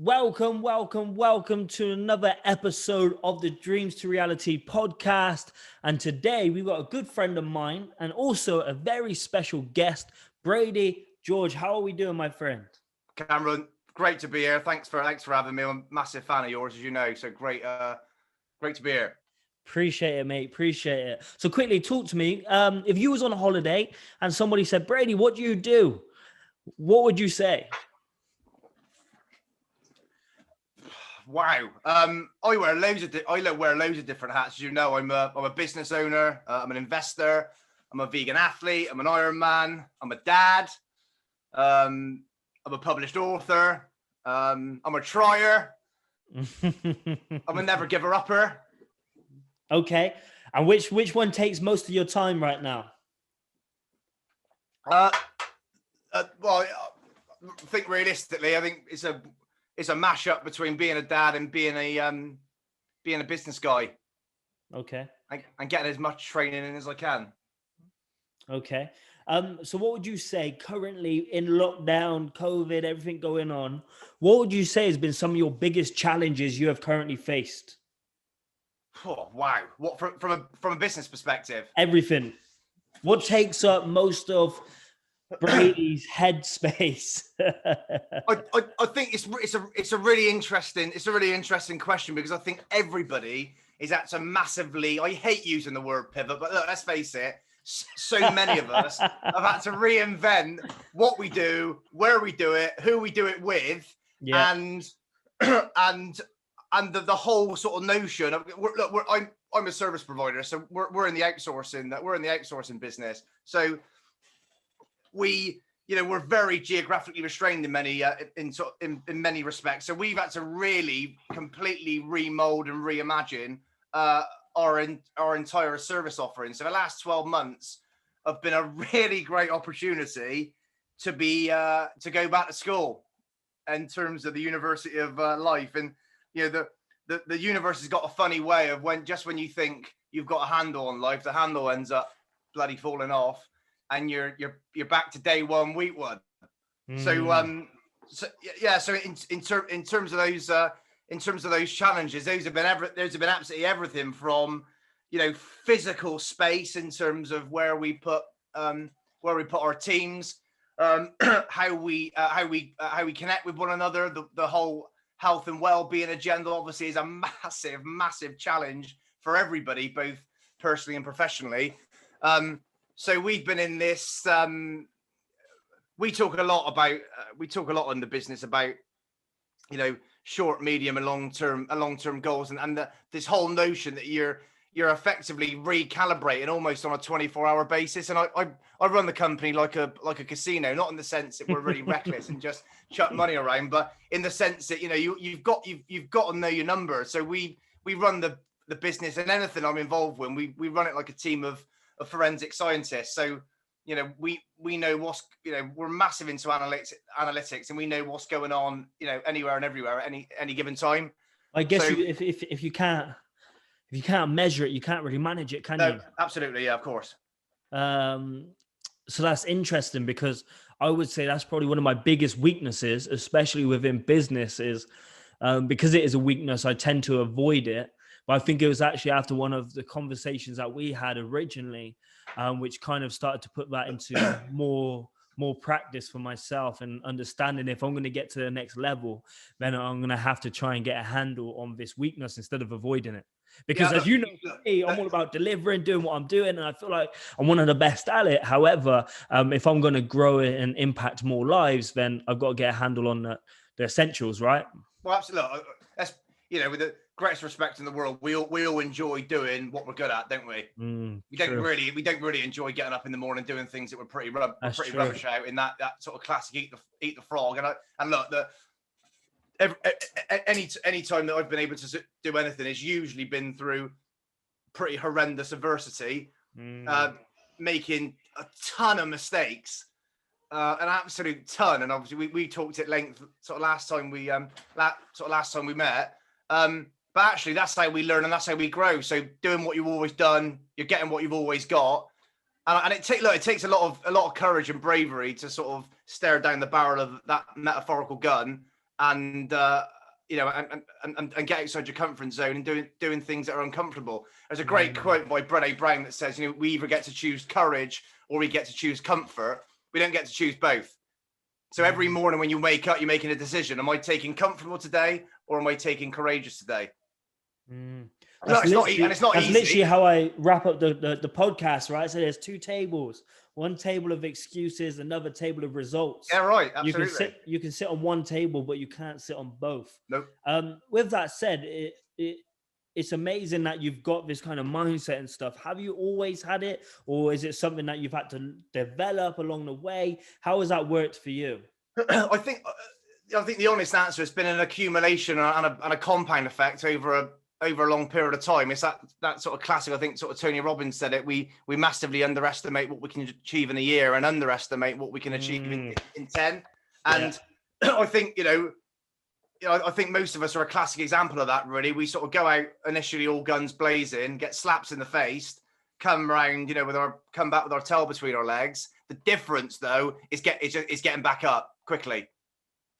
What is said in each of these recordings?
Welcome to another episode of the Dreams to Reality podcast. And today we've got a good friend of mine and also a very special guest, Brady George. How are we doing, my friend? Cameron, great to be here. Thanks for having me. I'm a massive fan of yours, as you know. So great to be here. Appreciate it, mate. Appreciate it. So quickly, talk to me. If you was on a holiday and somebody said, Brady, what do you do? What would you say? Wow. I wear loads of different hats. As you know, I'm a business owner. I'm an investor. I'm a vegan athlete. I'm an Ironman. I'm a dad. I'm a published author. I'm a trier. I'm a never giver upper. Okay. And which one takes most of your time right now? Well, I think realistically, I think it's a mashup between being a dad and being a business guy. Okay. And getting as much training in as I can. Okay. So what would you say currently in lockdown, COVID, everything going on? What would you say has been some of your biggest challenges you have currently faced? Oh, wow. What from a business perspective? Everything. What takes up most of Brady's headspace? I think it's a really interesting question, because I think everybody is at a massively, I hate using the word pivot, but look, let's face it, so many of us have had to reinvent what we do, where we do it, who we do it with, and the whole sort of notion of I'm a service provider, so we're in the outsourcing business. So we're very geographically restrained in many many respects. So we've had to really completely remold and reimagine our entire service offering. So the last 12 months have been a really great opportunity to go back to school in terms of the University of Life. And the universe has got a funny way of when you think you've got a handle on life, the handle ends up bloody falling off, and you're back to day one, week one. So in terms of those challenges, there's been absolutely everything from physical space in terms of where we put our teams, how we connect with one another. The whole health and well-being agenda obviously is a massive challenge for everybody, both personally and professionally. So we've been in this. We talk a lot in the business about short, medium, and long-term goals, and this whole notion that you're effectively recalibrating almost on a 24-hour basis. And I run the company like a casino, not in the sense that we're really reckless and just chuck money around, but in the sense that you've got to know your number. So we run the business, and anything I'm involved with, we run it like a team of forensic scientists. So we know what's we're massive into analytics, and we know what's going on anywhere and everywhere at any given time. I guess if you can't measure it, you can't really manage it, can you? Absolutely, yeah, of course. So that's interesting, because I would say that's probably one of my biggest weaknesses, especially within business, is because it is a weakness, I tend to avoid it. But I think it was actually after one of the conversations that we had originally, which kind of started to put that into more practice for myself, and understanding if I'm going to get to the next level, then I'm going to have to try and get a handle on this weakness instead of avoiding it. Because as you know, me, I'm all about delivering, doing what I'm doing, and I feel like I'm one of the best at it. However, if I'm going to grow it and impact more lives, then I've got to get a handle on the essentials, right? Well, absolutely. That's with the greatest respect in the world, we all enjoy doing what we're good at, don't we? We don't really enjoy getting up in the morning doing things that we're pretty rubbish out in that sort of classic eat the frog. And look, any time that I've been able to do anything has usually been through pretty horrendous adversity, making a ton of mistakes, an absolute ton. And obviously we talked at length sort of last time we met. But actually that's how we learn, and that's how we grow. So doing what you've always done, you're getting what you've always got. And it takes a lot of courage and bravery to sort of stare down the barrel of that metaphorical gun and and get outside your comfort zone and doing things that are uncomfortable. There's a great quote by Brené Brown that says, we either get to choose courage or we get to choose comfort. We don't get to choose both. So every morning when you wake up, you're making a decision. Am I taking comfortable today or am I taking courageous today? That's No, it's not easy. Literally how I wrap up the podcast, right? So there's two tables, one table of excuses, another table of results. Yeah, right. Absolutely. You can sit on one table, but you can't sit on both. Nope. With that said, it's amazing that you've got this kind of mindset and stuff. Have you always had it, or is it something that you've had to develop along the way? How has that worked for you? I think the honest answer has been an accumulation and a compound effect over a long period of time. It's that sort of classic, I think sort of Tony Robbins said it, we massively underestimate what we can achieve in a year and underestimate what we can achieve in 10. And I think, I think most of us are a classic example of that, really. We sort of go out initially all guns blazing, get slaps in the face, come around, come back with our tail between our legs. The difference, though, is getting back up quickly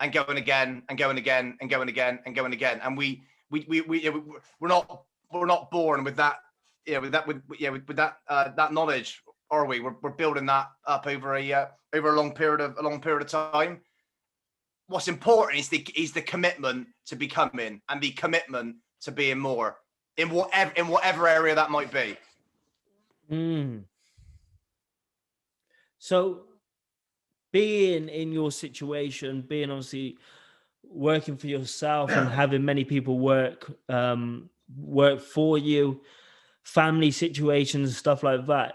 and going again and going again and going again and going again. And we're not born with that, with that knowledge, are we? We're building that up over a long period of time. What's important is the commitment to becoming and the commitment to being more in whatever area that might be. So being in your situation, being obviously working for yourself and having many people work for you, family situations, stuff like that,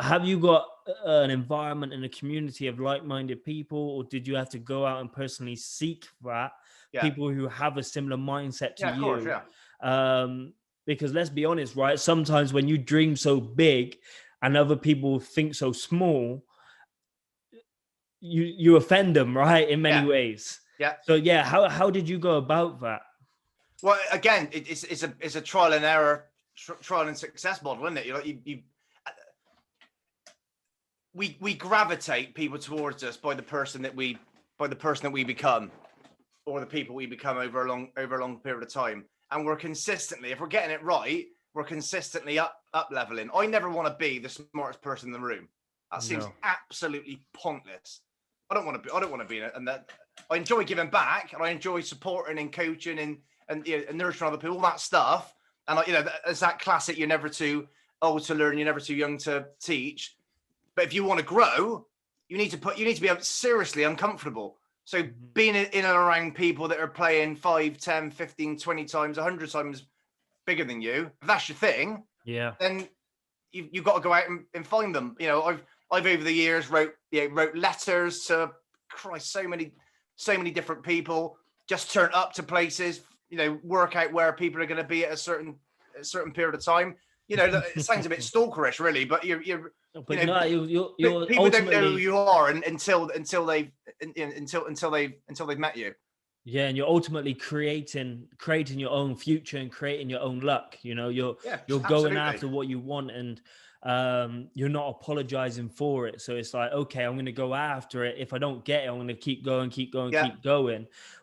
have you got an environment and a community of like-minded people, or did you have to go out and personally seek that? People who have a similar mindset to you? Of course, because let's be honest, right? Sometimes when you dream so big and other people think so small, you offend them, right? In many ways. Yeah. So how did you go about that? Well, again, it's a trial and error, trial and success model, isn't it? We gravitate people towards us by the person that we become, or the people we become over a long period of time. And we're consistently, if we're getting it right, we're consistently up leveling. I never want to be the smartest person in the room. That seems absolutely pointless. I don't want to be in that. I enjoy giving back, and I enjoy supporting and coaching and nurturing other people, all that stuff. And it's that classic: you're never too old to learn, you're never too young to teach. But if you want to grow, you need to be seriously uncomfortable. So being in and around people that are playing 5, 10, 15, 20 times, 100 times bigger than you, if that's your thing, then you've got to go out and find them. I've over the years wrote letters to so many different people, just turn up to places, work out where people are going to be at a certain period of time. It sounds a bit stalkerish, really, but you're people don't know who you are until they've met you. Yeah, and you're ultimately creating your own future and creating your own luck. You're going after what you want, and you're not apologizing for it. So it's like, okay, I'm going to go after it. If I don't get it, I'm going to keep going.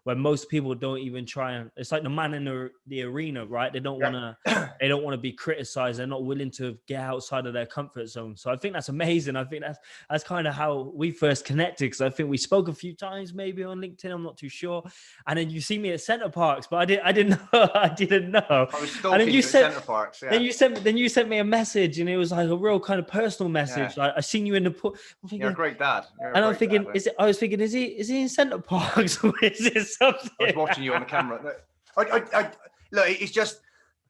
When most people don't even try, and it's like the man in the arena, right? They don't want to be criticized. They're not willing to get outside of their comfort zone. So I think that's amazing. I think that's kind of how we first connected, because I think we spoke a few times maybe on LinkedIn. I'm not too sure. And then you see me at Center Parks, but I didn't know. I was stalking you at Center Parks. Yeah. Then you sent me a message, and it was like a real kind of personal message. Yeah. I seen you in the pool. You're a great dad. I was thinking, is he in Center Parks? Or is it something? I was watching you on the camera. Look, it's just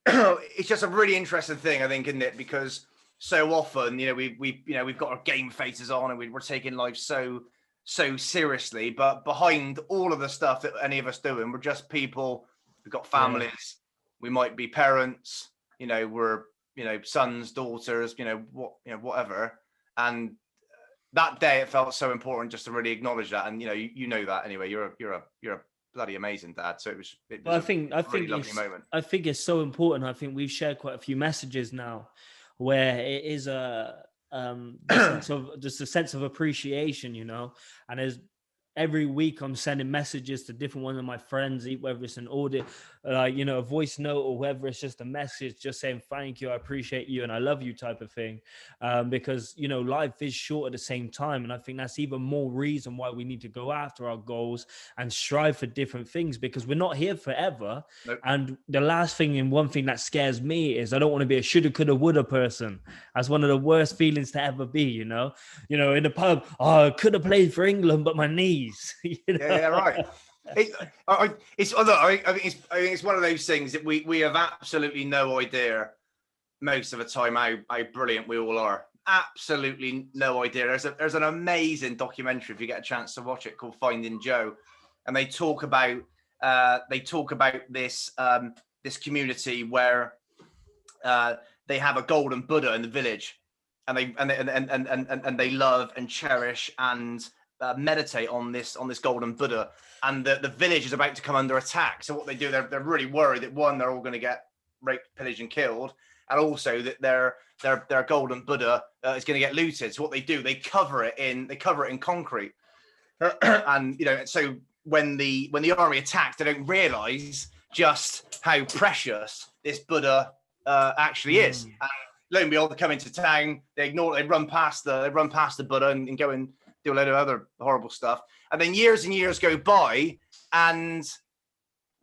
a really interesting thing, I think, isn't it? Because so often, we've got our game faces on, and we're taking life so seriously. But behind all of the stuff that any of us doing, we're just people. We've got families. We might be parents. We're sons, daughters. Whatever. And that day, it felt so important just to really acknowledge that. And you know that anyway. You're a bloody amazing dad. So it was I think really lovely moment. I think it's so important. I think we've shared quite a few messages now where it is a sense of appreciation, and there's every week I'm sending messages to different ones of my friends, whether it's an audit, a voice note, or whether it's just a message just saying thank you, I appreciate you, and I love you type of thing. Because life is short at the same time, and I think that's even more reason why we need to go after our goals and strive for different things, because we're not here forever. Nope. And the last thing, and one thing that scares me, is I don't want to be a shoulda, coulda, woulda person. That's one of the worst feelings to ever be. In the pub, oh, I could have played for England, but my knees. Yeah, right. I think it's one of those things that we have absolutely no idea most of the time how brilliant we all are. Absolutely no idea. There's an amazing documentary, if you get a chance to watch it, called Finding Joe, and they talk about this this community where they have a golden Buddha in the village, and they love and cherish and meditate on this golden Buddha, and the village is about to come under attack. So what they do, they're really worried that, one, they're all going to get raped, pillaged, and killed, and also that their golden Buddha is going to get looted. So what they do, they cover it in concrete, and so when the army attacks, they don't realize just how precious this Buddha actually is. And lo and behold, they come into town, they run past the Buddha and go and do a load of other horrible stuff. And then years and years go by, and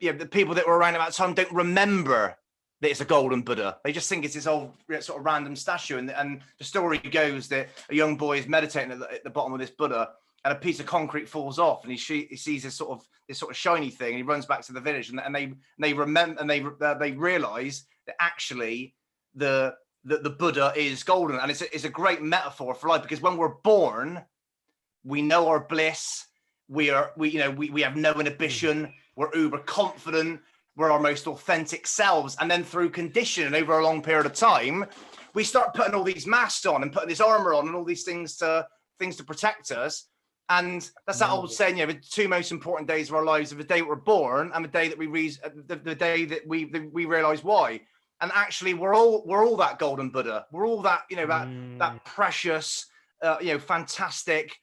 the people that were around at that time don't remember that it's a golden Buddha. They just think it's this old sort of random statue. And the story goes that a young boy is meditating at the bottom of this Buddha, and a piece of concrete falls off, and he sees this sort of shiny thing, and he runs back to the village, and they remember, and they realize that actually the Buddha is golden. And it's a great metaphor for life, because when we're born, we know our bliss. We have no inhibition. We're uber confident. We're our most authentic selves. And then through conditioning over a long period of time, we start putting all these masks on and putting this armor on and all these things to protect us. And that's that old saying, the two most important days of our lives are the day we're born and the day that the day that we realize why. And actually, we're all that golden Buddha. We're all that that precious, fantastic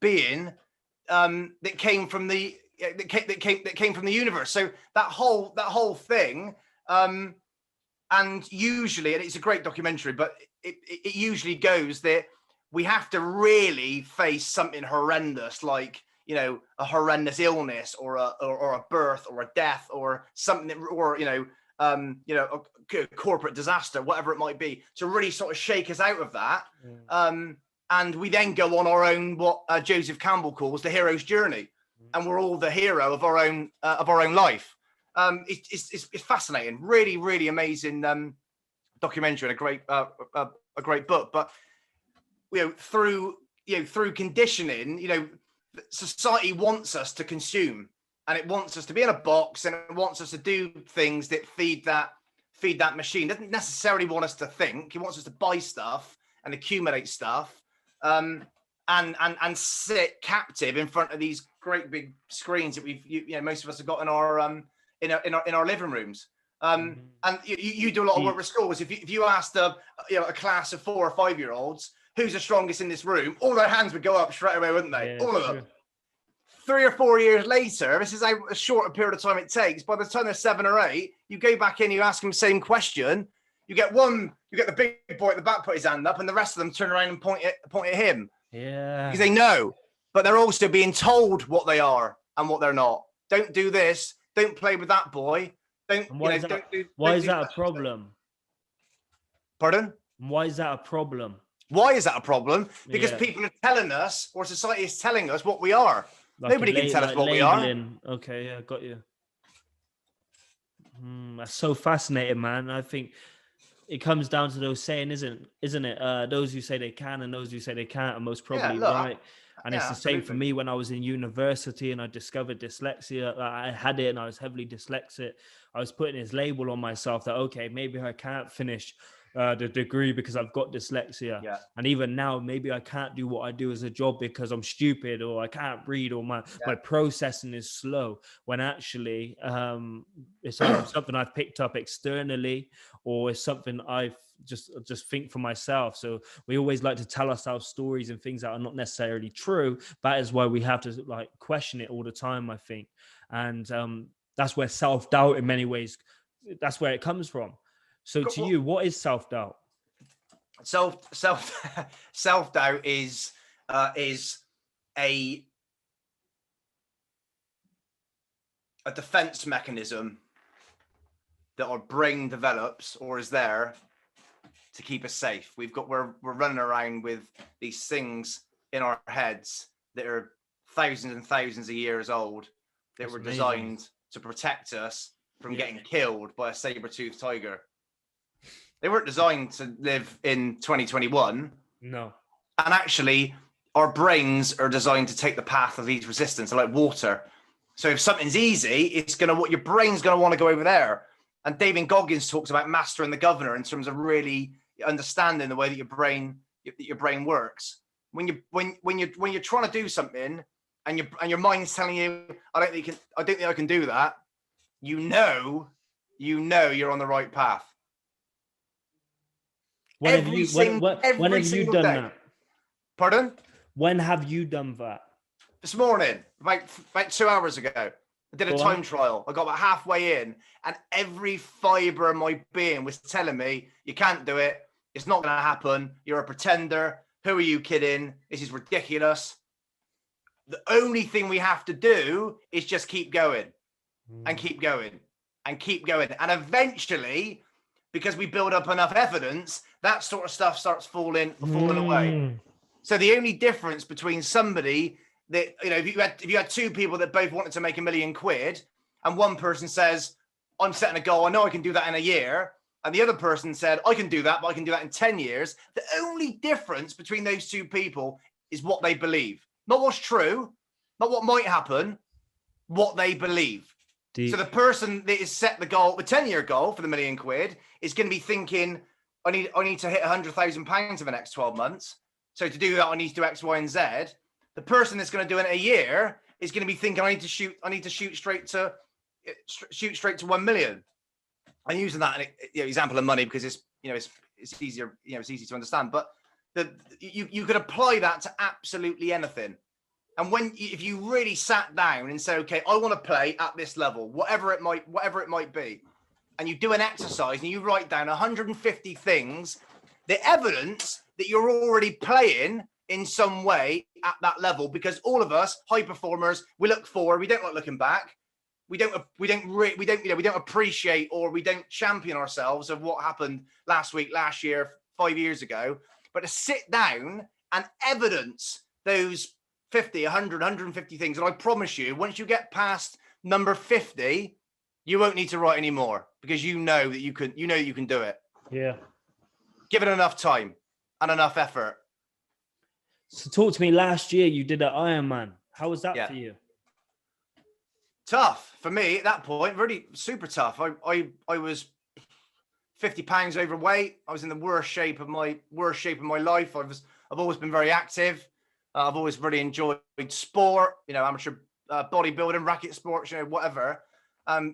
being that came from the universe. So that whole thing, and usually, and it's a great documentary, but it usually goes that we have to really face something horrendous, like a horrendous illness or a birth or a death or something, or a corporate disaster, whatever it might be, to really sort of shake us out of that. And we then go on our own, what Joseph Campbell calls the hero's journey, and we're all the hero of our own life. It's fascinating, really, really amazing documentary, and a great book. But through conditioning, society wants us to consume, and it wants us to be in a box, and it wants us to do things that feed that machine. It doesn't necessarily want us to think. It wants us to buy stuff and accumulate stuff, and sit captive in front of these great big screens that most of us have got in our living rooms. And you do a lot of work with schools. If you asked a class of 4 or 5 year olds who's the strongest in this room, all their hands would go up straight away, wouldn't they? All of them. 3 or 4 years later, this is how a short a period of time it takes. By the time they're 7 or 8, you go back in, you ask them the same question. You get the big boy at the back put his hand up, and the rest of them turn around and point at him. Yeah. Because they know, but they're also being told what they are and what they're not. Don't do this. Don't play with that boy. Why is that a problem? Pardon? Why is that a problem? Why is that a problem? Because people are telling us, or society is telling us what we are. Like nobody can tell us what labeling. We are. Okay, yeah, got you. That's so fascinating, man. I think it comes down to those saying, isn't it? Those who say they can and those who say they can't are most probably right. And it's the same for me when I was in university and I discovered dyslexia. I had it and I was heavily dyslexic. I was putting this label on myself that, okay, maybe I can't finish the degree because I've got dyslexia. Yeah. And even now, maybe I can't do what I do as a job because I'm stupid, or I can't read, or my processing is slow, when actually it's something I've picked up externally, or it's something I've just think for myself. So we always like to tell ourselves stories and things that are not necessarily true. That is why we have to like question it all the time, I think. And that's where self-doubt in many ways, that's where it comes from. So to you, what is self-doubt? Self-doubt is a defense mechanism that our brain develops or is there to keep us safe. We're running around with these things in our heads that are thousands and thousands of years old that were designed to protect us from getting killed by a saber-toothed tiger. They weren't designed to live in 2021. No. And actually, our brains are designed to take the path of least resistance, like water. So if something's easy, your brain's gonna want to go over there. And David Goggins talks about mastering the governor in terms of really understanding the way that your brain works. When you're trying to do something and your mind's telling you, I don't think I can do that, you know you're on the right path. When have you done that? Pardon? When have you done that? This morning, about 2 hours ago. I did a time trial. I got about halfway in, and every fiber of my being was telling me, you can't do it. It's not going to happen. You're a pretender. Who are you kidding? This is ridiculous. The only thing we have to do is just keep going and keep going and keep going. And eventually, because we build up enough evidence, that sort of stuff starts falling away. So the only difference between somebody that, if you had two people that both wanted to make £1 million and one person says, I'm setting a goal, I know I can do that in a year. And the other person said, I can do that, but I can do that in 10 years. The only difference between those two people is what they believe. Not what's true, not what might happen, what they believe. Deep. So the person that is set the goal, the 10-year goal for the £1 million is going to be thinking, I need to hit £100,000 in the next 12 months. So to do that, I need to do X, Y, and Z. The person that's going to do it in a year is going to be thinking, I need to shoot straight to 1 million. I'm using that example of money because it's easier, it's easy to understand. But you could apply that to absolutely anything. And if you really sat down and said, okay, I want to play at this level, whatever it might be, and you do an exercise and you write down 150 things, the evidence that you're already playing in some way at that level, because all of us high performers, we look forward, we don't like looking back. We don't appreciate or we don't champion ourselves of what happened last week, last year, 5 years ago. But to sit down and evidence those 50, 100, 150 things, and I promise you, once you get past number 50, you won't need to write anymore because you know that you can do it. Yeah. Give it enough time and enough effort. So talk to me, last year you did an Ironman. How was that for you? Tough for me at that point, really super tough. I was 50 pounds overweight. I was in the worst shape of my life. I've always been very active. I've always really enjoyed sport, amateur bodybuilding, racket sports, whatever. I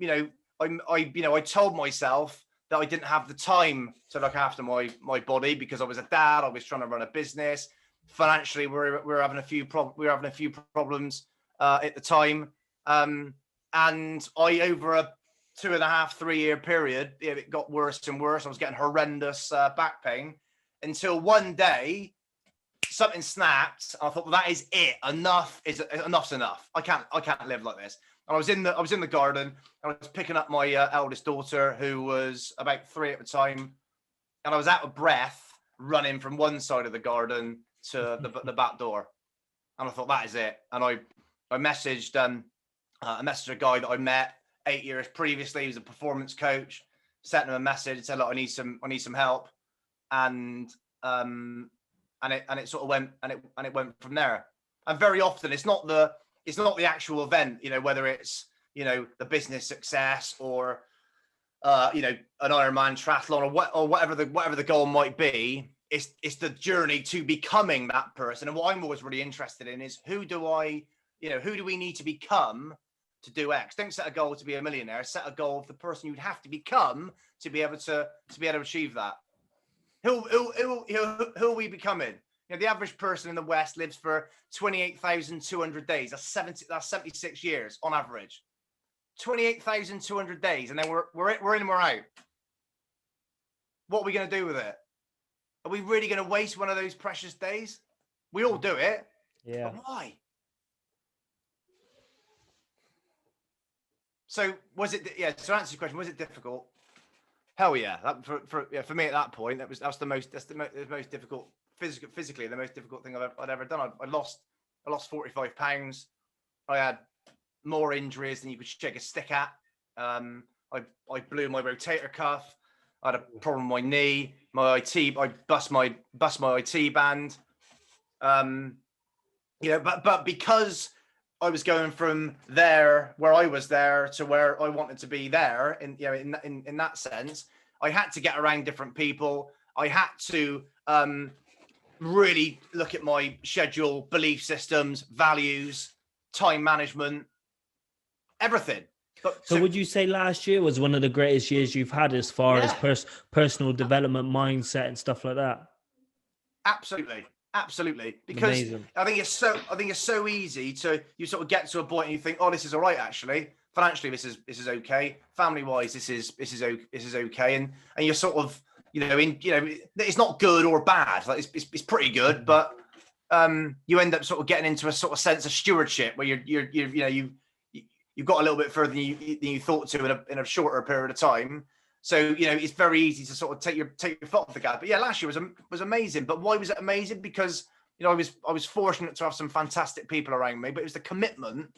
told myself that I didn't have the time to look after my body because I was a dad. I was trying to run a business. Financially, we were having a few problems at the time. And over a 2.5-3 year period, it got worse and worse. I was getting horrendous back pain until one day something snapped. I thought, well, that is it. Enough's enough. I can't live like this. And I was in the garden and I was picking up my eldest daughter, who was about 3 at the time, and I was out of breath running from one side of the garden to the back door. And I thought, that is it. And I messaged a guy that I met 8 years previously. He was a performance coach. Sent him a message and said, look, I need some help. And it sort of went and it went from there. And very often it's not the actual event, whether it's the business success or an Ironman triathlon or whatever the goal might be. It's the journey to becoming that person. And what I'm always really interested in is who do we need to become to do X? Don't set a goal to be a millionaire. Set a goal of the person you'd have to become to be able to achieve that. who are we becoming? You know, the average person in the West lives for 28,200 days. That's 76 years on average. 28,200 days, and then we're in and we're out. What are we going to do with it? Are we really going to waste one of those precious days? We all do it. Yeah. But why? So was it? Yeah. To answer your question, was it difficult? Hell yeah. For me at that point, that's the most difficult physically the most difficult thing I'd ever done. I lost 45 pounds. I had more injuries than you could shake a stick at. I blew my rotator cuff. I had a problem with my knee. I bust my IT band. But because I was going from where I was there to where I wanted to be there, in that sense, I had to get around different people. I had to really look at my schedule, belief systems, values, time management, everything. So would you say last year was one of the greatest years you've had as far as personal development, mindset, and stuff like that? Absolutely. Because amazing. I think it's so easy to you sort of get to a point and you think, oh, this is all right actually. Financially, this is okay. Family wise, this is okay. And you're sort of it's not good or bad. Like it's pretty good, but you end up sort of getting into a sort of sense of stewardship where you've got a little bit further than you thought to in a shorter period of time. So, it's very easy to sort of take your foot off the gas. But yeah, last year was amazing. But why was it amazing? Because, I was fortunate to have some fantastic people around me, but it was the commitment,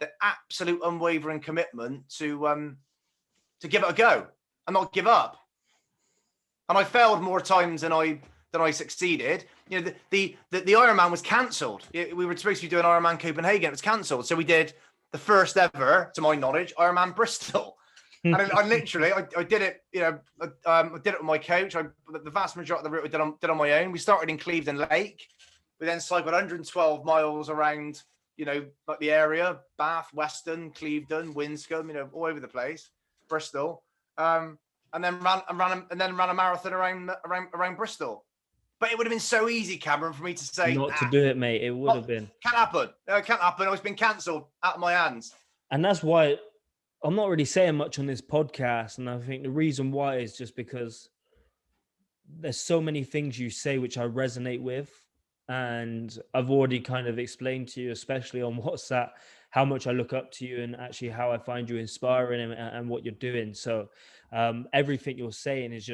the absolute unwavering commitment to give it a go and not give up. And I failed more times than I succeeded. The Ironman was cancelled. We were supposed to be doing Ironman Copenhagen. It was cancelled. So we did the first ever, to my knowledge, Ironman Bristol. And I literally did it, I did it with my coach. The vast majority of the route I did on my own. We started in Clevedon Lake. We then cycled 112 miles around, like the area, Bath, Weston, Clevedon, Winscombe, all over the place, Bristol. And then ran a marathon around Bristol. But it would have been so easy, Cameron, for me to say not to do it, mate. It would have been. Can't happen. It can't happen. It's been cancelled out of my hands. And that's why I'm not really saying much on this podcast. And I think the reason why is just because there's so many things you say which I resonate with. And I've already kind of explained to you, especially on WhatsApp, how much I look up to you and actually how I find you inspiring and what you're doing. So everything you're saying is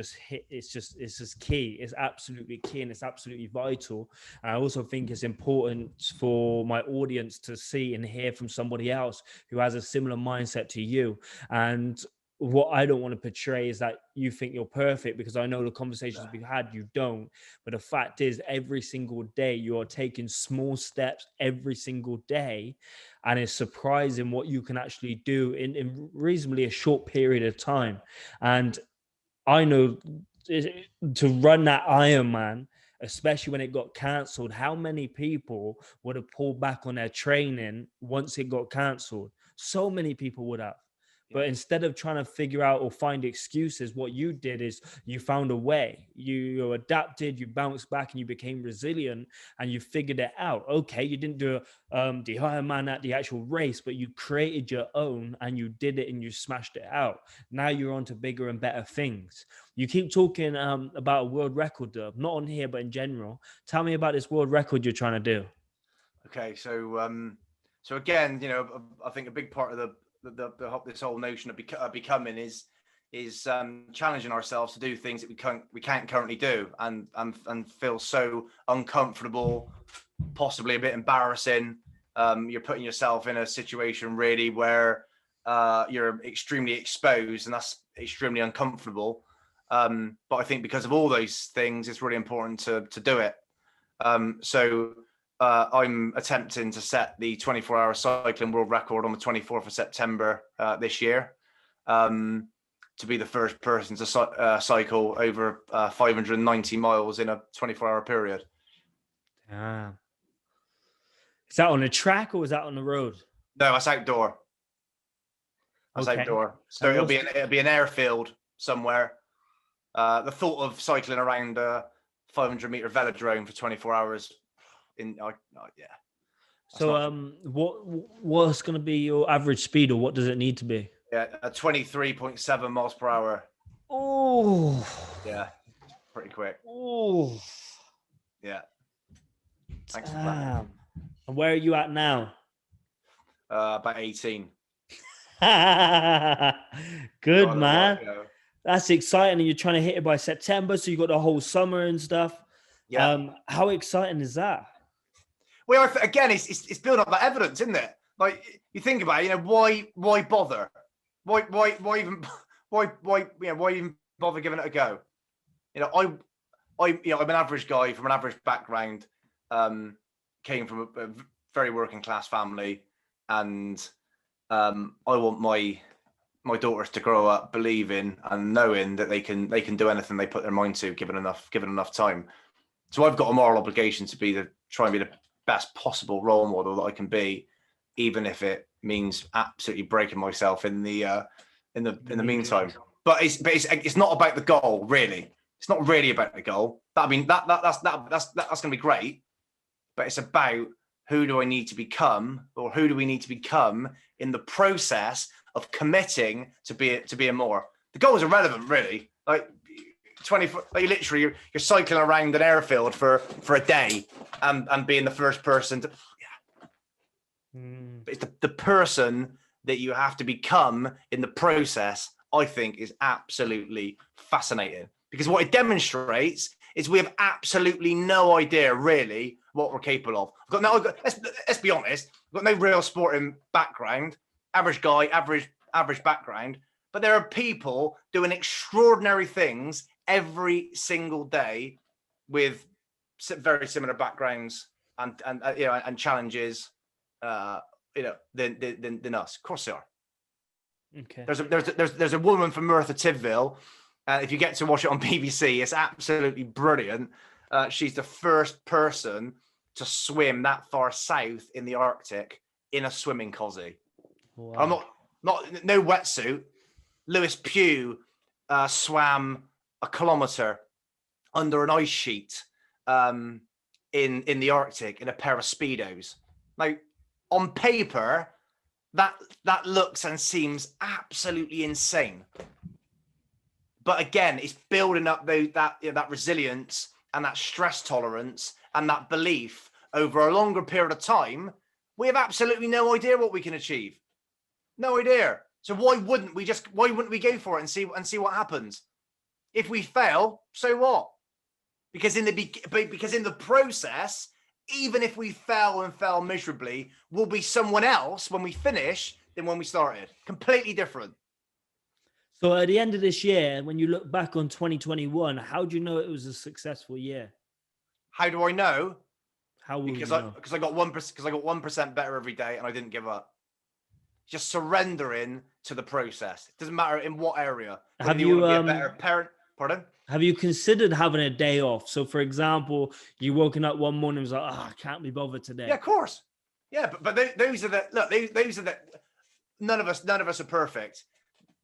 it's just key. It's absolutely key and it's absolutely vital. And I also think it's important for my audience to see and hear from somebody else who has a similar mindset to you. And what I don't want to portray is that you think you're perfect, because I know the conversations we've had, you don't. But the fact is, every single day you are taking small steps every single day. And it's surprising what you can actually do in reasonably a short period of time. And I know to run that Ironman, especially when it got cancelled, how many people would have pulled back on their training once it got cancelled? So many people would have. But instead of trying to figure out or find excuses, what you did is you found a way. You adapted, you bounced back, and you became resilient, and you figured it out. Okay, you didn't do the Ironman at the actual race, but you created your own, and you did it, and you smashed it out. Now you're on to bigger and better things. You keep talking about a world record, though, not on here, but in general. Tell me about this world record you're trying to do. Okay, so again, I think a big part of this whole notion of becoming is challenging ourselves to do things that we can't currently do, and feel so uncomfortable, possibly a bit embarrassing. You're putting yourself in a situation really where you're extremely exposed, and that's extremely uncomfortable. But I think because of all those things, it's really important to do it. So I'm attempting to set the 24-hour cycling world record on the 24th of September this year, to be the first person to cycle over 590 miles in a 24-hour period. Is that on a track or is that on the road? No, that's outdoor. So it'll be an airfield somewhere. The thought of cycling around a 500-meter velodrome for 24 hours yeah. So what's going to be your average speed, or what does it need to be? Yeah, 23.7 miles per hour. Oh, Yeah, pretty quick. oh, Yeah. Thanks for clapping. damn. And where are you at now? About 18. Good, Got a little while man. to go. That's exciting. And you're trying to hit it by September, so you got the whole summer and stuff. Yeah. How exciting is that? Well, again, it's building up that evidence, isn't it? Like, you think about it, why bother? Why even bother giving it a go? I'm an average guy from an average background, came from a very working class family, and I want my daughters to grow up believing and knowing that they can do anything they put their mind to, given enough time. So I've got a moral obligation to try and be the best possible role model that I can be, even if it means absolutely breaking myself in the meantime. But it's not about the goal, really. It's not really about the goal. That's going to be great, but it's about who do I need to become, or who do we need to become in the process of committing to be more. The goal is irrelevant, really. Like 24, like literally, you're cycling around an airfield for a day and being the first person to. Yeah. But it's the person that you have to become in the process, I think, is absolutely fascinating, because what it demonstrates is we have absolutely no idea really what we're capable of. Let's be honest, I've got no real sporting background, average guy, average background, but there are people doing extraordinary things every single day with very similar backgrounds and challenges than us. Of course they are. Okay. There's a woman from Merthyr Tydfil. If you get to watch it on BBC, it's absolutely brilliant. She's the first person to swim that far south in the Arctic in a swimming cozy. Wow. I'm not no wetsuit. Lewis Pugh swam a kilometer under an ice sheet in the Arctic in a pair of Speedos. Now, on paper, that looks and seems absolutely insane. But again, it's building up that resilience and that stress tolerance and that belief over a longer period of time. We have absolutely no idea what we can achieve. No idea. So why wouldn't we go for it and see what happens? If we fail, so what? Because in the process, even if we fell miserably, we'll be someone else when we finish than when we started. Completely different. So at the end of this year, when you look back on 2021, how do you know it was a successful year? How do I know? How will because you know? Because I got 1% better every day, and I didn't give up. Just surrendering to the process. It doesn't matter in what area. Have you want to be a better parent? Pardon? Have you considered having a day off? So, for example, you woken up one morning and was like, I can't be bothered today. Yeah, of course. Yeah, but those are the none of us are perfect.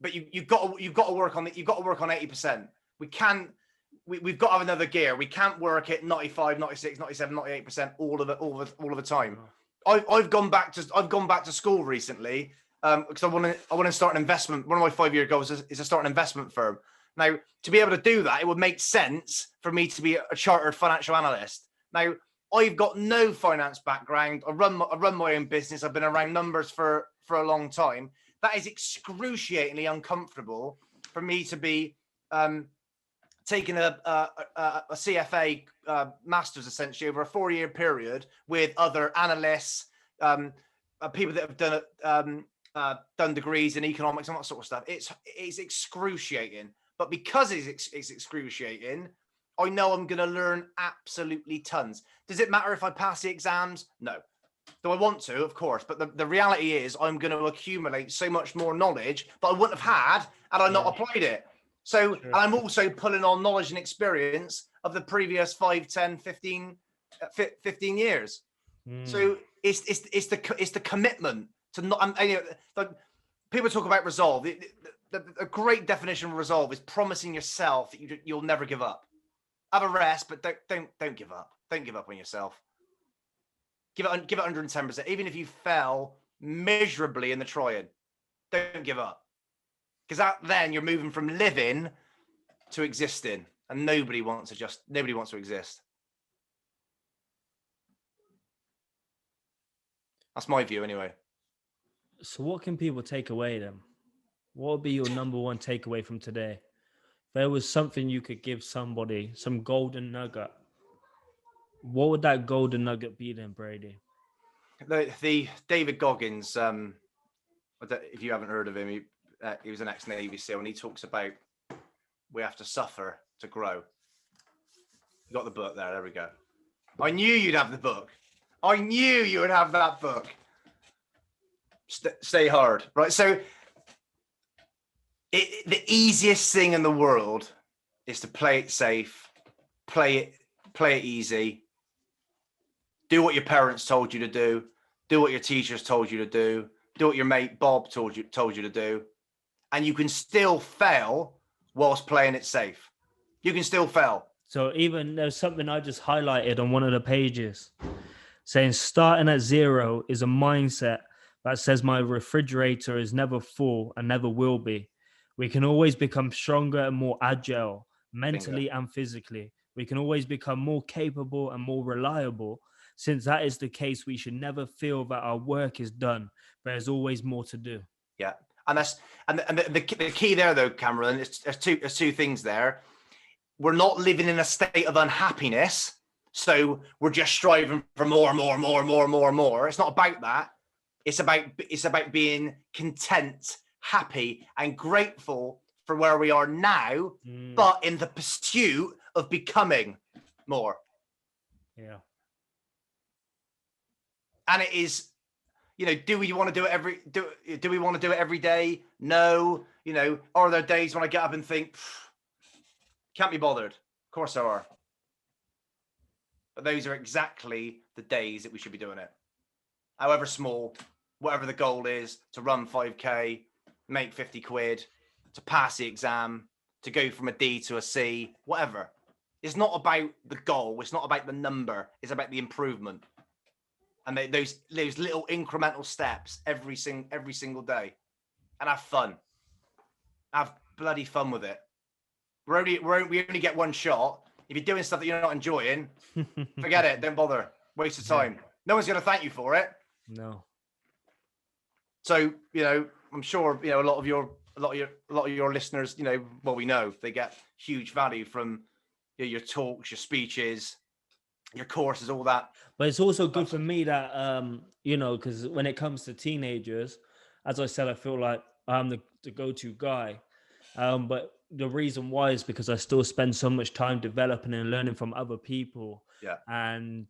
But you've got to work on 80%. We've got to have another gear. We can't work at 95, 96, 97, 98% all of the time. I've gone back to school recently because I want to start an investment. One of my 5-year goals is to start an investment firm. Now, to be able to do that, it would make sense for me to be a chartered financial analyst. Now, I've got no finance background. I run my own business. I've been around numbers for a long time. That is excruciatingly uncomfortable for me to be taking a CFA master's essentially over a 4-year period with other analysts, people that have done degrees in economics and that sort of stuff. It's excruciating. But because it's excruciating, I know I'm going to learn absolutely tons. Does it matter if I pass the exams? No. Do I want to? Of course. But the reality is I'm going to accumulate so much more knowledge that I wouldn't have had I not applied it. So, sure. And I'm also pulling on knowledge and experience of the previous 5, 10, 15 years. So it's the commitment to not, like people talk about resolve. a great definition of resolve is promising yourself that you'll never give up. Have a rest, but don't give up. Don't give up on yourself. Give it 110%. Even if you fell miserably in the trying, don't give up. Because then you're moving from living to existing, and nobody wants to exist. That's my view, anyway. So, what can people take away then? What would be your number one takeaway from today? If there was something you could give somebody, some golden nugget, what would that golden nugget be then, Brady? The David Goggins, if you haven't heard of him, he was an ex-Navy SEAL, and he talks about we have to suffer to grow. You got the book there. There we go. I knew you'd have the book. I knew you would have that book. Stay hard, right? So the easiest thing in the world is to play it safe, play it easy. Do what your parents told you to do. Do what your teachers told you to do. Do what your mate Bob told you to do. And you can still fail whilst playing it safe. You can still fail. So even there's something I just highlighted on one of the pages saying starting at zero is a mindset that says my refrigerator is never full and never will be. We can always become stronger and more agile mentally and physically. We can always become more capable and more reliable. Since that is the case, we should never feel that our work is done. There's always more to do. Yeah. And the key there, though, Cameron, there's two things there. We're not living in a state of unhappiness, so we're just striving for more. It's not about that. It's about being content, happy, and grateful for where we are now, but in the pursuit of becoming more. Yeah. And it is, do we want to do it do we want to do it every day? No. Are there days when I get up and think, can't be bothered? Of course there are. But those are exactly the days that we should be doing it. However small, whatever the goal is, to run 5K, make 50 quid, to pass the exam, to go from a D to a C, whatever. It's not about the goal. It's not about the number. It's about the improvement. And those little incremental steps every single day, and have fun. Have bloody fun with it. We only get one shot. If you're doing stuff that you're not enjoying, forget it. Don't bother. Waste of time. No one's going to thank you for it. No. So I'm sure a lot of your listeners, we know they get huge value from your talks, your speeches, your courses, all that. But it's also good for me that because when it comes to teenagers, as I said, I feel like I'm the go-to guy. But the reason why is because I still spend so much time developing and learning from other people. Yeah. And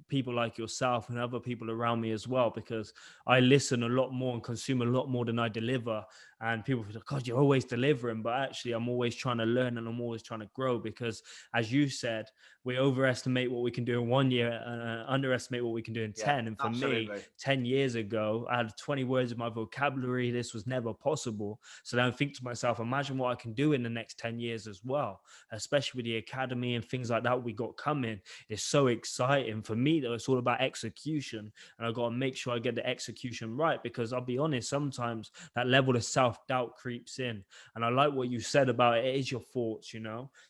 people like yourself and other people around me as well, because I listen a lot more and consume a lot more than I deliver. And people feel like, God, you're always delivering. But actually, I'm always trying to learn and I'm always trying to grow, because as you said, we overestimate what we can do in 1 year and underestimate what we can do in 10. And for me, 10 years ago, I had 20 words in my vocabulary. This was never possible. So then I think to myself, imagine what I can do in the next 10 years as well, especially with the academy and things like that we got coming. It's so exciting for me, though. It's all about execution, and I got to make sure I get the execution right, because I'll be honest, sometimes that level of self-doubt creeps in. And I like what you said about it is your thoughts,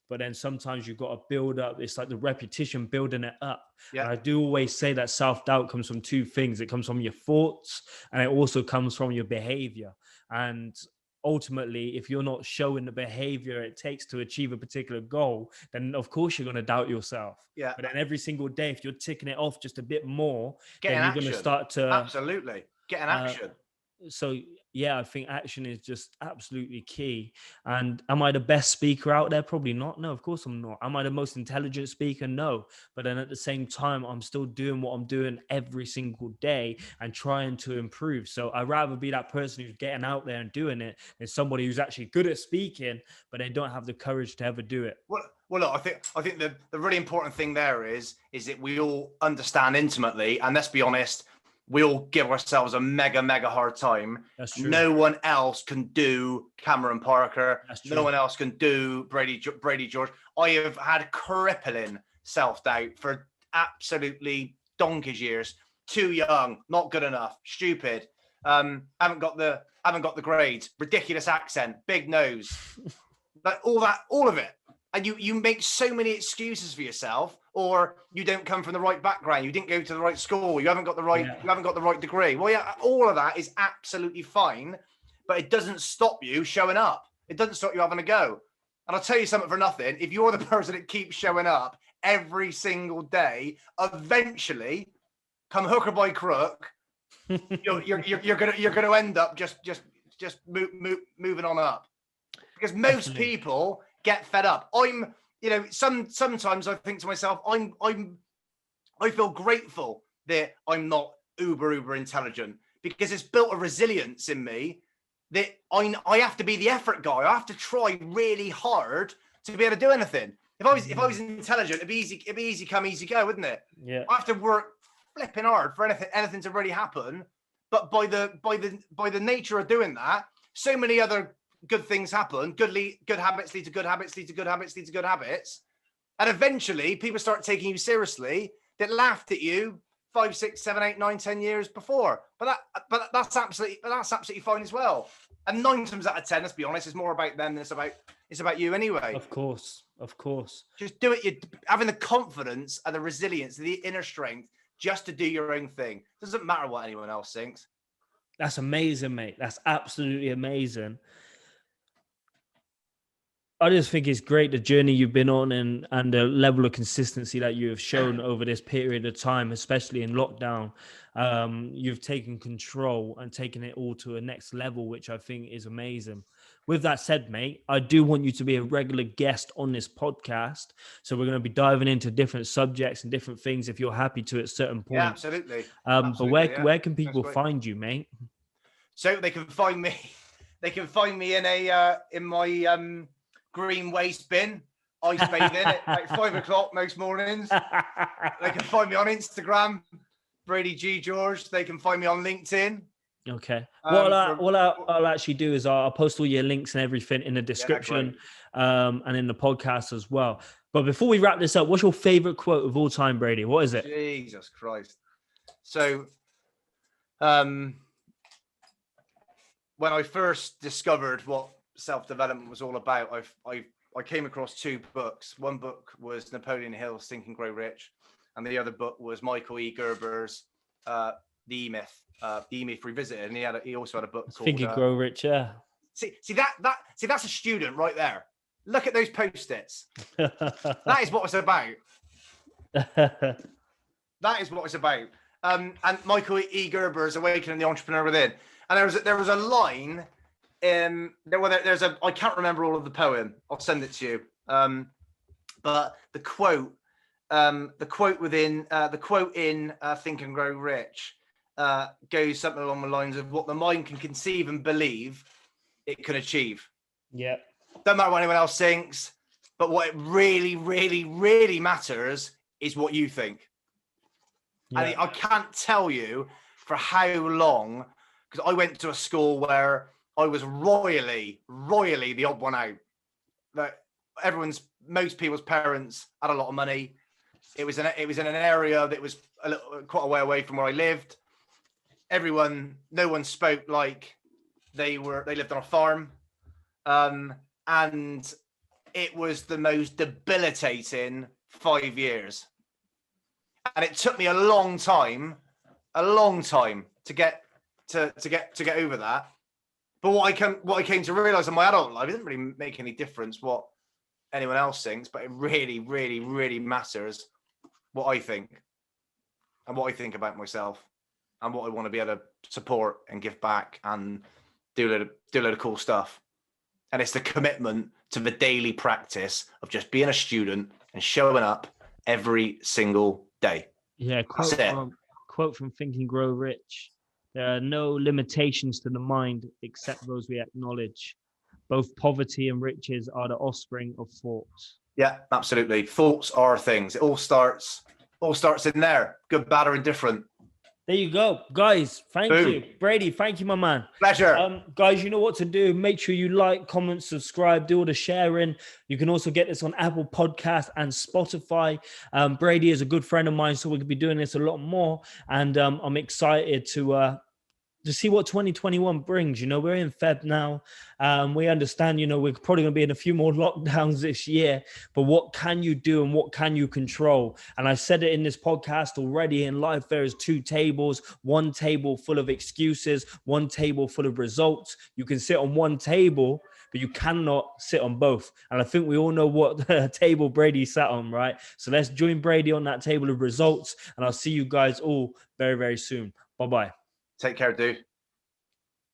but then sometimes you've got to build up. It's like the repetition, building it up. Yeah. And I do always say that self-doubt comes from two things. It comes from your thoughts, and it also comes from your behavior. And ultimately, if you're not showing the behavior it takes to achieve a particular goal, then of course you're going to doubt yourself. Yeah. But then every single day, if you're ticking it off just a bit more, then you're going to start to absolutely get an action. So yeah, I think action is just absolutely key. And am I the best speaker out there? Probably not. No, of course I'm not. Am I the most intelligent speaker? No. But then at the same time, I'm still doing what I'm doing every single day and trying to improve. So I'd rather be that person who's getting out there and doing it than somebody who's actually good at speaking, but they don't have the courage to ever do it. Well, look, I think the really important thing there is that we all understand intimately, and let's be honest, we all give ourselves a mega hard time. That's true. No one else can do Cameron Parker. That's true. No one else can do Brady George. I have had crippling self-doubt for absolutely donkey's years. Too young, not good enough, stupid. Haven't got the grades, ridiculous accent, big nose, like all of it. And you make so many excuses for yourself, or you don't come from the right background, you didn't go to the right school, you haven't got the right degree. Well, yeah, all of that is absolutely fine, but it doesn't stop you showing up. It doesn't stop you having a go. And I'll tell you something for nothing. If you're the person that keeps showing up every single day, eventually, come hook or by crook, you're gonna end up just moving on up, because most people get fed up. Sometimes I think to myself, I feel grateful that I'm not uber intelligent, because it's built a resilience in me that I have to be the effort guy. I have to try really hard to be able to do anything. If I was intelligent, it'd be easy come, easy go, wouldn't it? Yeah. I have to work flipping hard for anything to really happen. But by the nature of doing that, so many other good things happen. Good habits lead to good habits, lead to good habits, lead to good habits. And eventually people start taking you seriously that laughed at you 5, 6, 7, 8, 9, 10 years before. But that's absolutely fine as well. And 9 times out of 10, let's be honest, it's more about them than it's about you anyway. Of course. Just do it. You're having the confidence and the resilience, the inner strength, just to do your own thing. Doesn't matter what anyone else thinks. That's amazing, mate. That's absolutely amazing. I just think it's great, the journey you've been on and the level of consistency that you have shown over this period of time, especially in lockdown. You've taken control and taken it all to a next level, which I think is amazing. With that said, mate, I do want you to be a regular guest on this podcast. So we're going to be diving into different subjects and different things if you're happy to at certain points. Yeah, absolutely. But where can people find you, mate? So they can find me in my green waste bin, ice bathing at like 5 o'clock most mornings. They can find me on Instagram, Brady George. They can find me on LinkedIn. Okay. What I'll actually do is I'll post all your links and everything in the description, and in the podcast as well. But before we wrap this up, what's your favorite quote of all time, Brady? What is it? Jesus Christ. So, when I first discovered what self-development was all about, I came across 2 books. One book was Napoleon Hill's Think and Grow Rich, and the other book was Michael E. Gerber's The E-Myth, The E-Myth Revisited, and he also had a book called Think and Grow Rich. Yeah. See that's a student right there. Look at those post-its. That is what it's about. That is what it's about. And Michael E. Gerber's Awakening the Entrepreneur Within. And there was a line. I can't remember all of the poem. I'll send it to you. But the quote in Think and Grow Rich goes something along the lines of what the mind can conceive and believe it can achieve. Yeah. Don't matter what anyone else thinks, but what it really, really, really matters is what you think. Yeah. And I can't tell you for how long, because I went to a school where I was royally the odd one out. Like most people's parents had a lot of money. It was in an area that was quite a way away from where I lived. No one spoke like they lived on a farm. And it was the most debilitating 5 years. And it took me a long time to get over that. But what I came to realize in my adult life, it didn't really make any difference what anyone else thinks, but it really, really, really matters what I think and what I think about myself and what I want to be able to support and give back and do a load of cool stuff. And it's the commitment to the daily practice of just being a student and showing up every single day. Yeah, quote from Think and Grow Rich. There are no limitations to the mind except those we acknowledge. Both poverty and riches are the offspring of thoughts. Yeah, absolutely. Thoughts are things. It all starts in there. Good, bad, or indifferent. There you go. Guys, thank Boom. you. Brady, thank you, my man. Pleasure. Guys, you know what to do. Make sure you like, comment, subscribe, do all the sharing. You can also get this on Apple Podcast and Spotify. Brady is a good friend of mine, so we could be doing this a lot more. And I'm excited to see what 2021 brings. You know, we're in Feb now. We understand, you know, we're probably going to be in a few more lockdowns this year, but what can you do and what can you control? And I said it in this podcast already. In life, there is two tables, one table full of excuses, one table full of results. You can sit on one table, but you cannot sit on both. And I think we all know what table Brady sat on, right? So let's join Brady on that table of results. And I'll see you guys all very, very soon. Bye-bye. Take care, dude.